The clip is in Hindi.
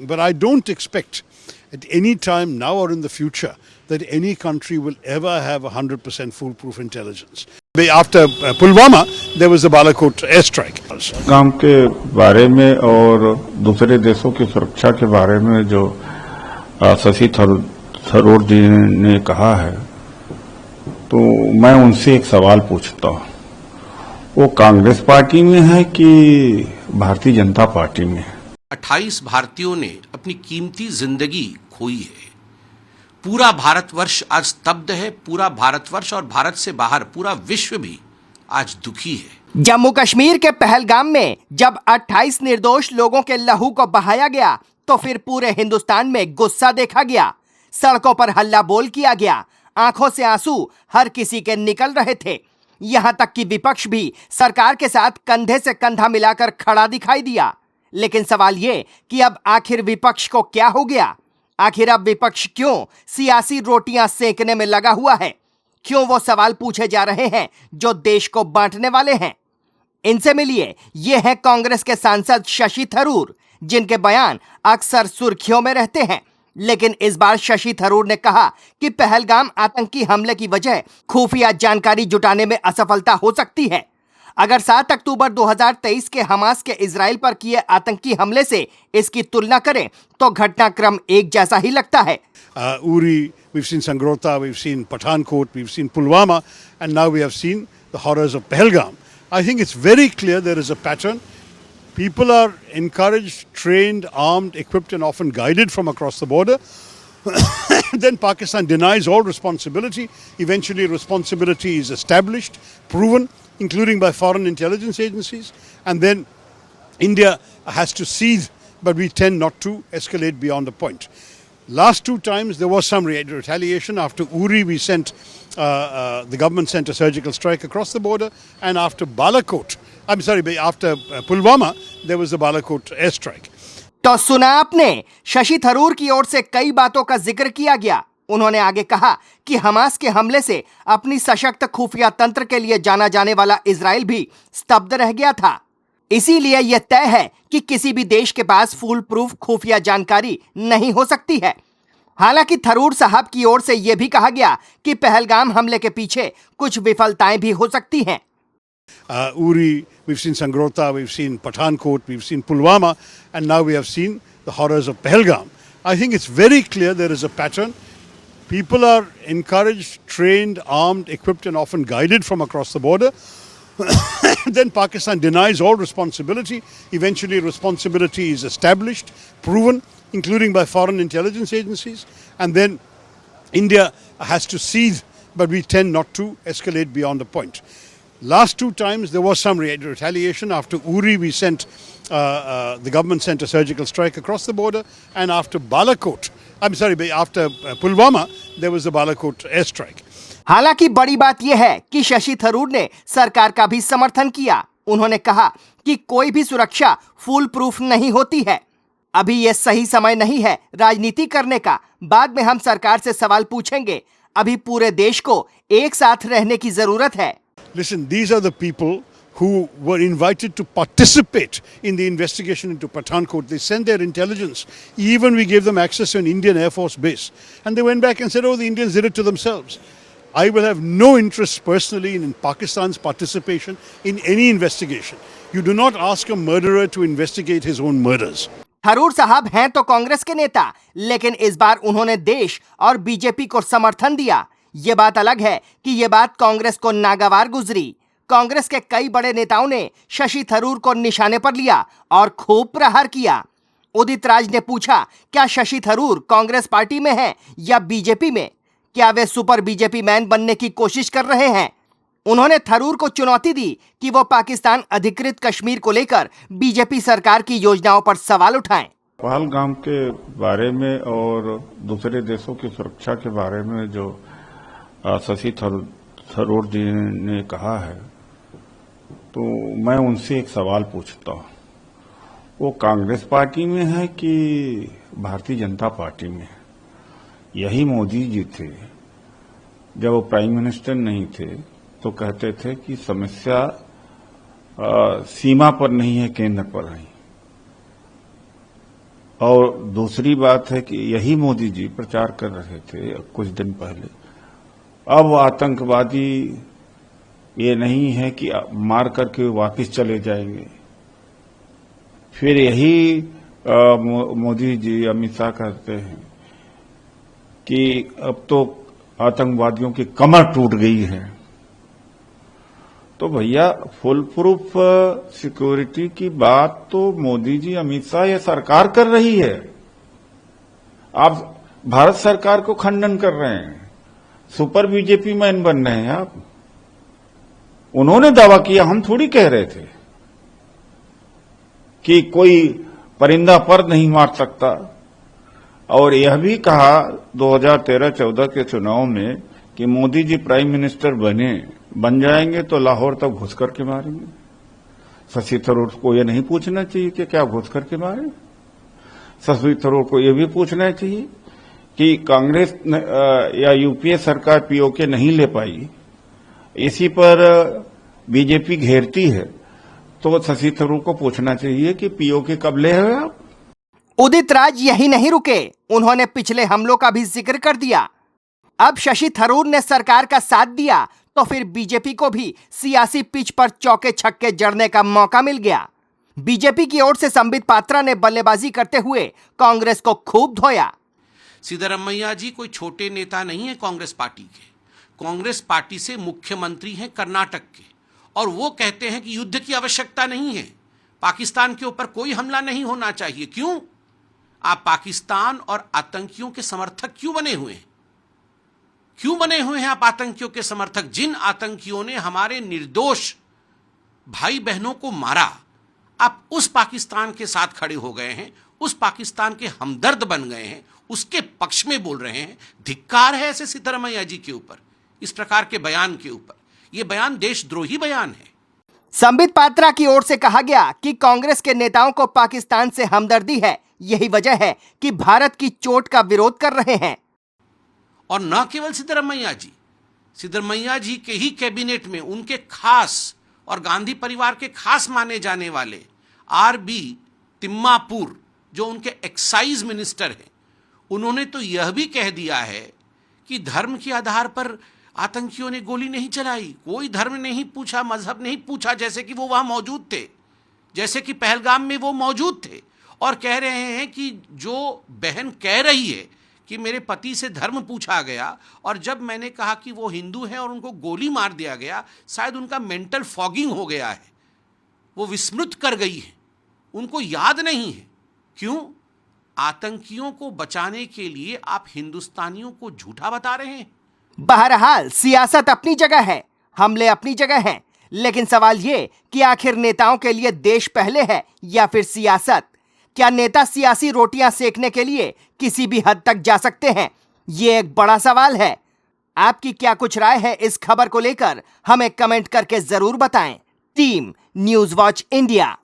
But I don't expect at any time now or in the future that any country will ever have 100% foolproof intelligence. After Pulwama, there was the Balakot airstrike. काम के बारे में और दूसरे देशों की सुरक्षा के बारे में जो शशि थरूर जी ने कहा है, तो मैं उनसे एक सवाल पूछता हूँ, वो कांग्रेस पार्टी में है कि भारतीय जनता पार्टी में है? 28 भारतीयों ने अपनी कीमती जिंदगी खोई है। पूरा भारतवर्ष आज स्तब्ध है। पूरा भारतवर्ष और भारत से बाहर पूरा विश्व भी आज दुखी है। जम्मू कश्मीर के पहलगाम में जब 28 निर्दोष लोगों के लहू को बहाया गया तो फिर पूरे हिंदुस्तान में गुस्सा देखा गया। सड़कों पर हल्ला बोल किया गया। आंखों से आंसू हर किसी के निकल रहे थे। यहां तक कि विपक्ष भी सरकार के साथ कंधे से कंधा मिलाकर खड़ा दिखाई दिया। लेकिन सवाल ये कि अब आखिर विपक्ष को क्या हो गया? आखिर अब विपक्ष क्यों सियासी रोटियां सेकने में लगा हुआ है? क्यों वो सवाल पूछे जा रहे हैं जो देश को बांटने वाले हैं? इनसे मिलिए, ये हैं कांग्रेस के सांसद शशि थरूर, जिनके बयान अक्सर सुर्खियों में रहते हैं। लेकिन इस बार शशि थरूर ने कहा कि पहलगाम आतंकी हमले की वजह खुफिया जानकारी जुटाने में असफलता हो सकती है। अगर 7 अक्टूबर 2023 के हमास के इजराइल पर किए आतंकी हमले से इसकी तुलना करें तो घटनाक्रम एक जैसा ही लगता है। Uri, we've seen Sangrota, we've seen Pathankot, we've seen Pulwama, and now we have seen the horrors of Pahalgam. I think it's very clear there is a pattern. People are encouraged, trained, armed, equipped, and often guided from across the border. Then Pakistan denies all responsibility. Eventually, responsibility is established, proven, including by foreign intelligence agencies. And then India has to seethe, but we tend not to escalate beyond a point. Last 2 times there was some retaliation. After Uri, we sent the government sent a surgical strike across the border, and after after Pulwama, there was the Balakot airstrike. तो सुना आपने, शशि थरूर की ओर से कई बातों का जिक्र किया गया। उन्होंने आगे कहा कि हमास के हमले से अपनी सशक्त खुफिया तंत्र के लिए जाना जाने वाला इजराइल भी स्तब्ध रह गया था। इसीलिए यह तय है कि किसी भी देश के पास फूल प्रूफ खुफिया जानकारी नहीं हो सकती है। हालांकि थरूर साहब की ओर से यह भी कहा गया कि पहलगाम हमले के पीछे कुछ विफलताएं भी हो सकती हैं। Uri, we've seen Sangrota, we've seen Pathankot, we've seen Pulwama, and now we have seen the horrors of Pahalgam. I think it's very clear there is a pattern. People are encouraged, trained, armed, equipped, and often guided from across the border. Then Pakistan denies all responsibility. Eventually, responsibility is established, proven, including by foreign intelligence agencies. And then India has to seethe, but we tend not to escalate beyond a point. Last 2 times there was some retaliation. After Uri, we sent the government sent a surgical strike across the border, and after after Pulwama, there was the Balakot airstrike. हालांकि बड़ी बात यह है कि शशि थरूर ने सरकार का भी समर्थन किया। उन्होंने कहा कि कोई भी सुरक्षा फूल प्रूफ नहीं होती है। अभी यह सही समय नहीं है राजनीति करने का। बाद में हम सरकार से सवाल पूछेंगे। अभी पूरे देश को एक साथ रहने की जरूरत है। Listen, these are the people who were invited to participate in the investigation into Pathankot. They sent their intelligence. Even we gave them access to an Indian Air Force base. And they went back and said, oh, the Indians did it to themselves. I will have no interest personally in Pakistan's participation in any investigation. You do not ask a murderer to investigate his own murders. Tharoor साहब हैं तो कांग्रेस के नेता, लेकिन इस बार उन्होंने देश और बीजेपी को समर्थन दिया। ये बात अलग है कि ये बात कांग्रेस को नागवार गुजरी। कांग्रेस के कई बड़े नेताओं ने शशि थरूर को निशाने पर लिया और खूब प्रहार किया। उदित राज ने पूछा, क्या शशि थरूर कांग्रेस पार्टी में हैं या बीजेपी में? क्या वे सुपर बीजेपी मैन बनने की कोशिश कर रहे हैं? उन्होंने थरूर को चुनौती दी कि वो पाकिस्तान अधिकृत कश्मीर को लेकर बीजेपी सरकार की योजनाओं पर सवाल उठाएं। पहलगाम के बारे में और दूसरे देशों की सुरक्षा के बारे में जो शशि थरूर जी ने कहा है, तो मैं उनसे एक सवाल पूछता हूँ, वो कांग्रेस पार्टी में है कि भारतीय जनता पार्टी में है? यही मोदी जी थे, जब वो प्राइम मिनिस्टर नहीं थे तो कहते थे कि समस्या सीमा पर नहीं है, केंद्र पर है। और दूसरी बात है कि यही मोदी जी प्रचार कर रहे थे कुछ दिन पहले, अब आतंकवादी ये नहीं है कि मार करके वापस चले जाएंगे। फिर यही मोदी जी अमित शाह कहते हैं कि अब तो आतंकवादियों की कमर टूट गई है। तो भैया फुल प्रूफ सिक्योरिटी की बात तो मोदी जी, अमित शाह, ये सरकार कर रही है। आप भारत सरकार को खंडन कर रहे हैं, सुपर बीजेपी मैन बन रहे हैं आप। उन्होंने दावा किया, हम थोड़ी कह रहे थे कि कोई परिंदा पर नहीं मार सकता। और यह भी कहा 2013-14 के चुनाव में कि मोदी जी प्राइम मिनिस्टर बन जाएंगे तो लाहौर तक घुस करके मारेंगे। शशि थरूर को यह नहीं पूछना चाहिए कि क्या घुस करके मारे। शशि थरूर को यह भी पूछना चाहिए कि कांग्रेस या यूपीए सरकार पीओके नहीं ले पाई, इसी पर बीजेपी घेरती है, तो शशि थरूर को पूछना चाहिए कि पीओके कब ले आए आप। उदित राज यही नहीं रुके, उन्होंने पिछले हमलों का भी जिक्र कर दिया। अब शशि थरूर ने सरकार का साथ दिया तो फिर बीजेपी को भी सियासी पिच पर चौके छक्के जड़ने का मौका मिल गया। बीजेपी की ओर से संबित पात्रा ने बल्लेबाजी करते हुए कांग्रेस को खूब धोया। सिद्धरमैया जी कोई छोटे नेता नहीं है कांग्रेस पार्टी के। कांग्रेस पार्टी से मुख्यमंत्री हैं कर्नाटक के, और वो कहते हैं कि युद्ध की आवश्यकता नहीं है, पाकिस्तान के ऊपर कोई हमला नहीं होना चाहिए। क्यों? आप पाकिस्तान और आतंकियों के समर्थक क्यों बने हुए हैं? क्यों बने हुए हैं आप आतंकियों के समर्थक? जिन आतंकियों ने हमारे निर्दोष भाई बहनों को मारा, आप उस पाकिस्तान के साथ खड़े हो गए हैं, उस पाकिस्तान के हमदर्द बन गए हैं, उसके पक्ष में बोल रहे हैं। धिक्कार है ऐसे सिद्धरमैया जी के ऊपर, इस प्रकार के बयान के ऊपर। यह बयान देशद्रोही बयान है। संबित पात्रा की ओर से कहा गया कि कांग्रेस के नेताओं को पाकिस्तान से हमदर्दी है, यही वजह है कि भारत की चोट का विरोध कर रहे हैं। और न केवल सिद्धरमैया जी के ही कैबिनेट में उनके खास और गांधी परिवार के खास माने जाने वाले आरबी तिम्मापुर, जो उनके एक्साइज मिनिस्टर हैं, उन्होंने तो यह भी कह दिया है कि धर्म के आधार पर आतंकियों ने गोली नहीं चलाई, कोई धर्म नहीं पूछा, मजहब नहीं पूछा, जैसे कि वो वहां मौजूद थे, जैसे कि पहलगाम में वो मौजूद थे। और कह रहे हैं कि जो बहन कह रही है कि मेरे पति से धर्म पूछा गया और जब मैंने कहा कि वो हिंदू हैं और उनको गोली मार दिया गया, शायद उनका मेंटल फॉगिंग हो गया है, वो विस्मृत कर गई है, उनको याद नहीं है। क्यों? आतंकियों को बचाने के लिए आप हिंदुस्तानियों को झूठा बता रहे हैं। बहरहाल सियासत अपनी जगह है, हमले अपनी जगह हैं, लेकिन सवाल ये कि आखिर नेताओं के लिए देश पहले है या फिर सियासत? क्या नेता सियासी रोटियां सेकने के लिए किसी भी हद तक जा सकते हैं? ये एक बड़ा सवाल है। आपकी क्या कुछ राय है इस खबर को लेकर? हमें कमेंट करके जरूर बताएं। Team news watch India.